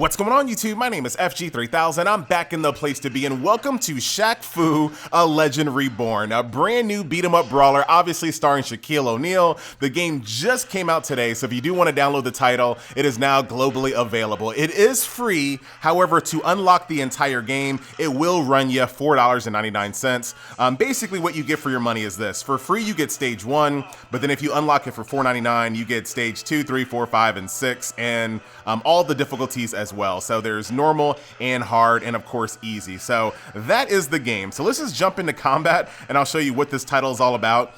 What's going on, YouTube? My name is FG3000. I'm back in the place to be, and welcome to ShaqFu, A Legend Reborn, a brand new beat-em-up brawler, obviously starring Shaquille O'Neal. The game just came out today, so if you do want to download the title, it is now globally available. It is free, however, to unlock the entire game, it will run you $4.99. Basically, what you get for your money is this. For free, you get stage 1, but then if you unlock it for $4.99, you get stage 2, 3, 4, 5, and 6, and all the difficulties as well. So there's normal and hard and of course easy. So that is the game. So let's just jump into combat and I'll show you what this title is all about.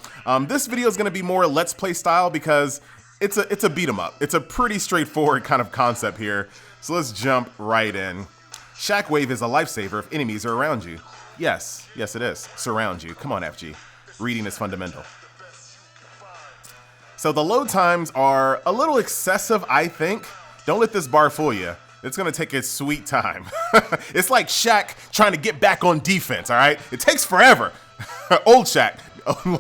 This video is going to be more let's play style because it's a beat 'em up. It's a pretty straightforward kind of concept here. So let's jump right in. Shockwave is a lifesaver if enemies are around you. Yes it is. Surround you. Come on, FG. Reading is fundamental. So the load times are a little excessive, I think. Don't let this bar fool you. It's gonna take its sweet time. It's like Shaq trying to get back on defense, all right? It takes forever. Old Shaq,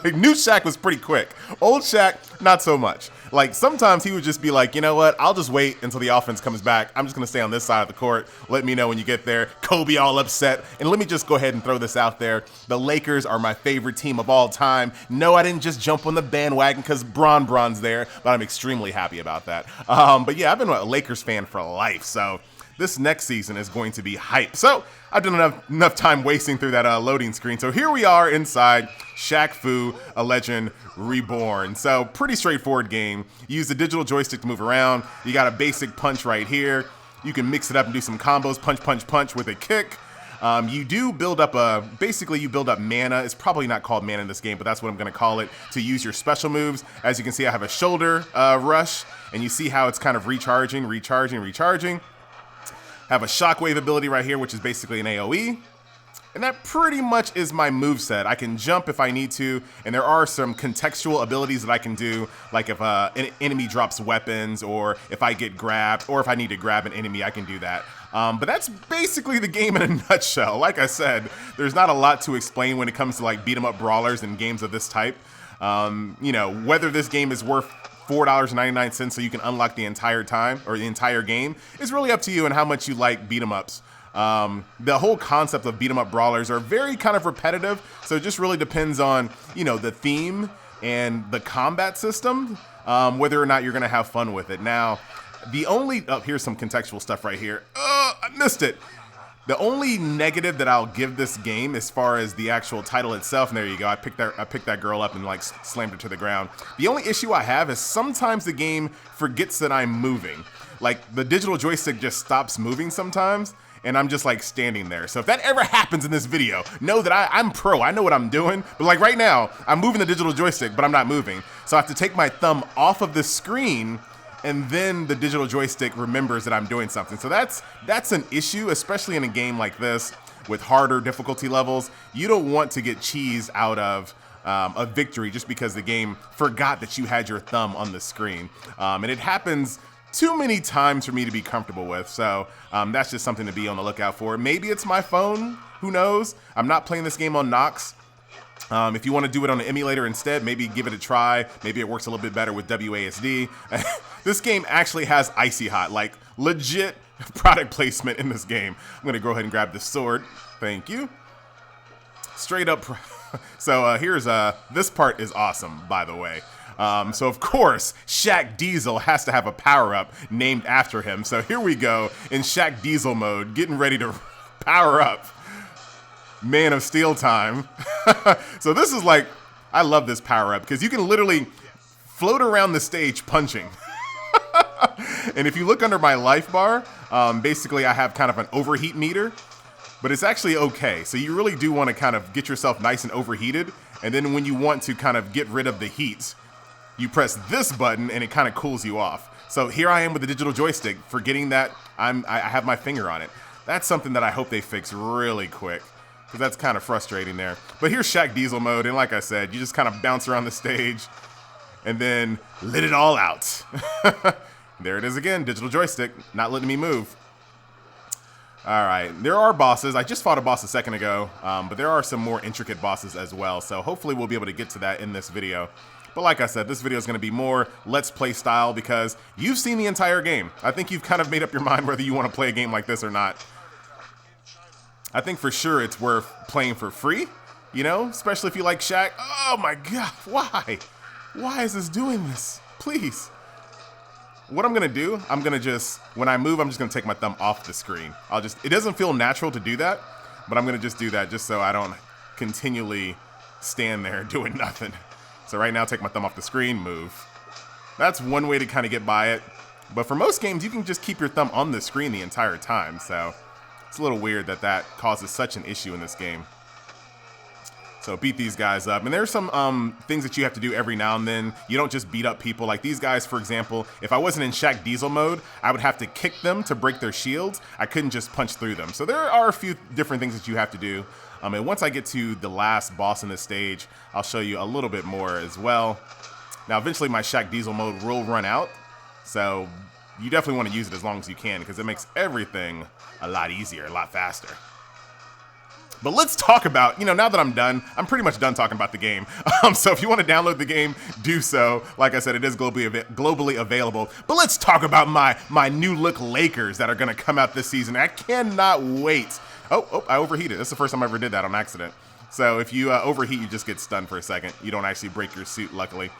like new Shaq was pretty quick. Old Shaq, not so much. Like sometimes he would just be like, you know what? I'll just wait until the offense comes back. I'm just gonna stay on this side of the court. Let me know when you get there. Kobe all upset. And let me just go ahead and throw this out there. The Lakers are my favorite team of all time. No, I didn't just jump on the bandwagon because Bron's there, but I'm extremely happy about that. But yeah, I've been a Lakers fan for life, so this next season is going to be hype. So I've done enough time wasting through that loading screen. So here we are inside ShaqFu, A Legend Reborn. So pretty straightforward game. You use the digital joystick to move around. You got a basic punch right here. You can mix it up and do some combos, punch, punch, punch with a kick. You do build up basically you build up mana. It's probably not called mana in this game, but that's what I'm gonna call it, to use your special moves. As you can see, I have a shoulder rush, and you see how it's kind of recharging. Have a shockwave ability right here, which is basically an AoE. And that pretty much is my moveset. I can jump if I need to, and there are some contextual abilities that I can do, like if an enemy drops weapons, or if I get grabbed, or if I need to grab an enemy, I can do that. But that's basically the game in a nutshell. Like I said, there's not a lot to explain when it comes to like beat 'em up brawlers and games of this type. You know, whether this game is worth $4.99 so you can unlock the entire time or the entire game is really up to you and how much you like beat 'em ups. The whole concept of beat 'em up brawlers are very kind of repetitive, so it just really depends on, you know, the theme and the combat system, whether or not you're gonna have fun with it. Now, the only here's some contextual stuff right here. I missed it. The only negative that I'll give this game as far as the actual title itself, and there you go, I picked that girl up and like slammed her to the ground. The only issue I have is sometimes the game forgets that I'm moving. Like the digital joystick just stops moving sometimes, and I'm just like standing there. So if that ever happens in this video, know that I'm pro, I know what I'm doing, but like right now, I'm moving the digital joystick, but I'm not moving. So I have to take my thumb off of the screen, and then the digital joystick remembers that I'm doing something. So that's an issue, especially in a game like this with harder difficulty levels. You don't want to get cheese out of a victory just because the game forgot that you had your thumb on the screen. And it happens too many times for me to be comfortable with. So that's just something to be on the lookout for. Maybe it's my phone, who knows? I'm not playing this game on Nox. If you want to do it on an emulator instead, maybe give it a try. Maybe it works a little bit better with WASD. This game actually has Icy Hot, like legit product placement in this game. I'm gonna go ahead and grab the sword. Thank you. Straight up. So here's this part is awesome, by the way. So of course, Shaq Diesel has to have a power-up named after him. So here we go in Shaq Diesel mode, getting ready to power up. Man of Steel time. So this is like, I love this power up because you can literally float around the stage punching. And if you look under my life bar, basically I have kind of an overheat meter, but it's actually okay. So you really do want to kind of get yourself nice and overheated. And then when you want to kind of get rid of the heat, you press this button and it kind of cools you off. So here I am with the digital joystick, forgetting that I have my finger on it. That's something that I hope they fix really quick, because that's kind of frustrating there. But here's Shaq Diesel mode, and like I said, you just kind of bounce around the stage and then let it all out. There it is again, digital joystick, not letting me move. All right, there are bosses. I just fought a boss a second ago, but there are some more intricate bosses as well, so hopefully we'll be able to get to that in this video. But like I said, this video is going to be more Let's Play style because you've seen the entire game. I think you've kind of made up your mind whether you want to play a game like this or not. I think for sure it's worth playing for free, you know, especially if you like Shaq. Oh my God, why? Why is this doing this? Please. What I'm gonna do, when I move, I'm just gonna take my thumb off the screen. It doesn't feel natural to do that, but I'm gonna just do that just so I don't continually stand there doing nothing. So right now, take my thumb off the screen, move. That's one way to kind of get by it. But for most games, you can just keep your thumb on the screen the entire time. So it's a little weird that that causes such an issue in this game. So beat these guys up. And there's some things that you have to do every now and then. You don't just beat up people. Like these guys, for example, if I wasn't in Shaq Diesel mode, I would have to kick them to break their shields. I couldn't just punch through them. So there are a few different things that you have to do. And once I get to the last boss in this stage, I'll show you a little bit more as well. Now, eventually my Shaq Diesel mode will run out. So you definitely want to use it as long as you can because it makes everything a lot easier, a lot faster. But let's talk about, you know, now that I'm done, I'm pretty much done talking about the game. So if you want to download the game, do so. Like I said, it is globally available. But let's talk about my new look Lakers that are going to come out this season. I cannot wait. Oh, I overheated. That's the first time I ever did that on accident. So if you overheat, you just get stunned for a second. You don't actually break your suit, luckily.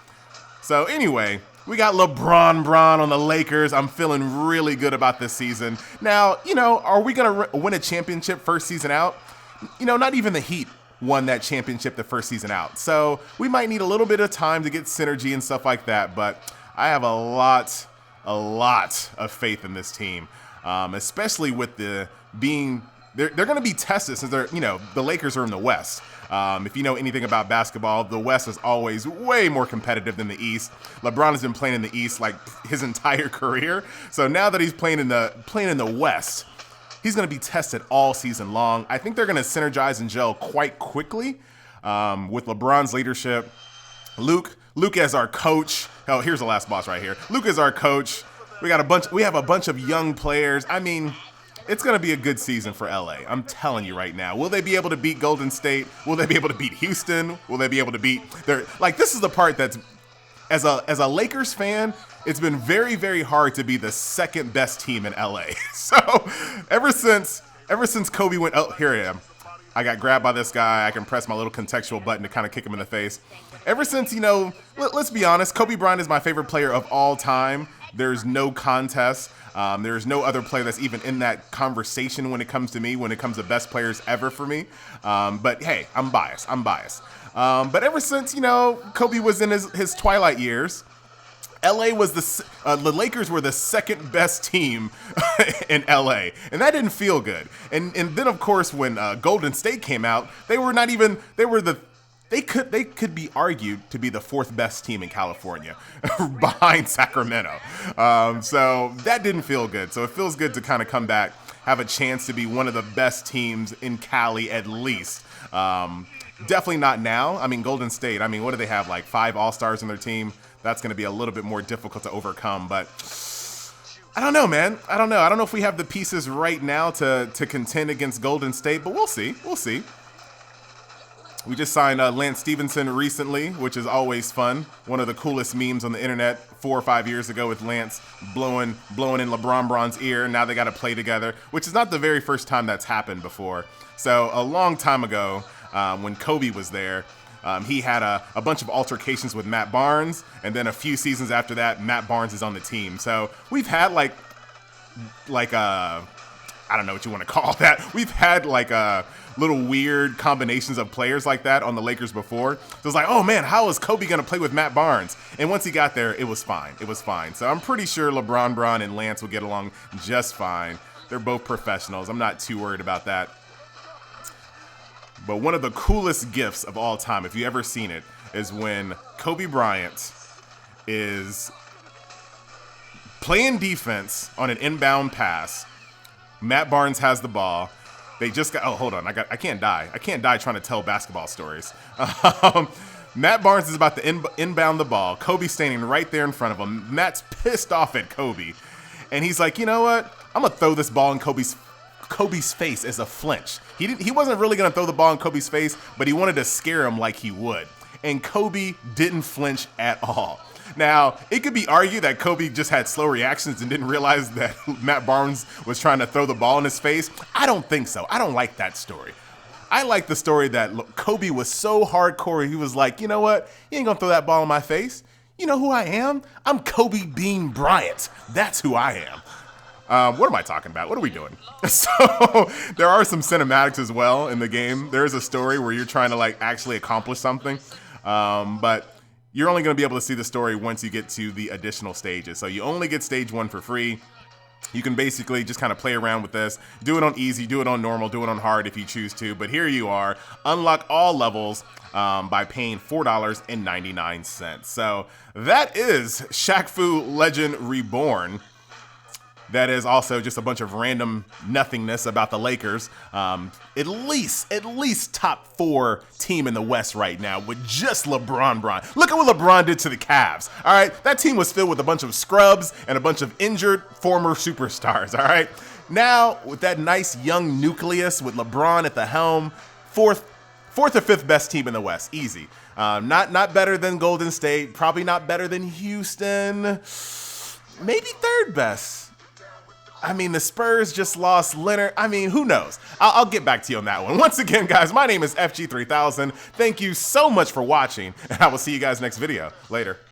So anyway, we got LeBron on the Lakers. I'm feeling really good about this season. Now, you know, are we going to win a championship first season out? You know, not even the Heat won that championship the first season out. So we might need a little bit of time to get synergy and stuff like that. But I have a lot of faith in this team, especially with the being, they're going to be tested since they're, you know, the Lakers are in the West. If you know anything about basketball, the West is always way more competitive than the East. LeBron has been playing in the East like his entire career. So now that he's playing in the West, he's going to be tested all season long. I think they're going to synergize and gel quite quickly with LeBron's leadership. Luke as our coach. Oh, here's the last boss right here. Luke is our coach. We have a bunch of young players. I mean, it's going to be a good season for LA. I'm telling you right now. Will they be able to beat Golden State? Will they be able to beat Houston? Will they be able to beat this is the part that's, as a Lakers fan, it's been very, very hard to be the second best team in LA. So ever since Kobe went, oh, here I am. I got grabbed by this guy. I can press my little contextual button to kind of kick him in the face. Ever since, you know, let's be honest, Kobe Bryant is my favorite player of all time. There's no contest. There's no other player that's even in that conversation when it comes to best players ever for me. But hey, I'm biased. But ever since, you know, Kobe was in his twilight years, LA was the Lakers were the second best team in LA, and that didn't feel good. And then of course when Golden State came out, they could be argued to be the fourth best team in California behind Sacramento. So that didn't feel good. So it feels good to kind of come back, have a chance to be one of the best teams in Cali at least. Definitely not now. I mean, Golden State, I mean, what do they have, like 5 All-Stars in their team? That's going to be a little bit more difficult to overcome, but I don't know, man. I don't know if we have the pieces right now to contend against Golden State, but we'll see. We just signed Lance Stevenson recently, which is always fun. One of the coolest memes on the internet 4 or 5 years ago with Lance blowing in LeBron's ear. Now they got to play together, which is not the very first time that's happened before. So a long time ago, when Kobe was there, he had a bunch of altercations with Matt Barnes, and then a few seasons after that, Matt Barnes is on the team. So we've had like I don't know what you want to call that. We've had like little weird combinations of players like that on the Lakers before. So it's like, oh man, how is Kobe going to play with Matt Barnes? And once he got there, it was fine. So I'm pretty sure LeBron and Lance will get along just fine. They're both professionals. I'm not too worried about that. But one of the coolest gifts of all time, if you ever seen it, is when Kobe Bryant is playing defense on an inbound pass. Matt Barnes has the ball. They just got, oh, hold on. I can't die. I can't die trying to tell basketball stories. Matt Barnes is about to inbound the ball. Kobe's standing right there in front of him. Matt's pissed off at Kobe. And he's like, you know what? I'm going to throw this ball in Kobe's face as a flinch. He wasn't really going to throw the ball in Kobe's face, but he wanted to scare him like he would. and Kobe didn't flinch at all. Now, it could be argued that Kobe just had slow reactions and didn't realize that Matt Barnes was trying to throw the ball in his face. I don't think so. I don't like that story. I like the story that Kobe was so hardcore, he was like, you know what? You ain't gonna throw that ball in my face. You know who I am? I'm Kobe Bean Bryant. That's who I am. What am I talking about? What are we doing? So there are some cinematics as well in the game. There's a story where you're trying to like actually accomplish something, but you're only going to be able to see the story once you get to the additional stages. So you only get stage 1 for free. You can basically just kind of play around with this, do it on easy, do it on normal, do it on hard if you choose to. But here you are, unlock all levels by paying $4.99. So that is ShaqFu Legend Reborn. That is also just a bunch of random nothingness about the Lakers. At least top 4 team in the West right now with just LeBron. Look at what LeBron did to the Cavs. All right, that team was filled with a bunch of scrubs and a bunch of injured former superstars. All right, now with that nice young nucleus with LeBron at the helm, fourth or fifth best team in the West, easy. Not better than Golden State, probably not better than Houston, maybe third best. I mean, the Spurs just lost Leonard. I mean, who knows? I'll get back to you on that one. Once again, guys, my name is FG3000. Thank you so much for watching, and I will see you guys next video. Later.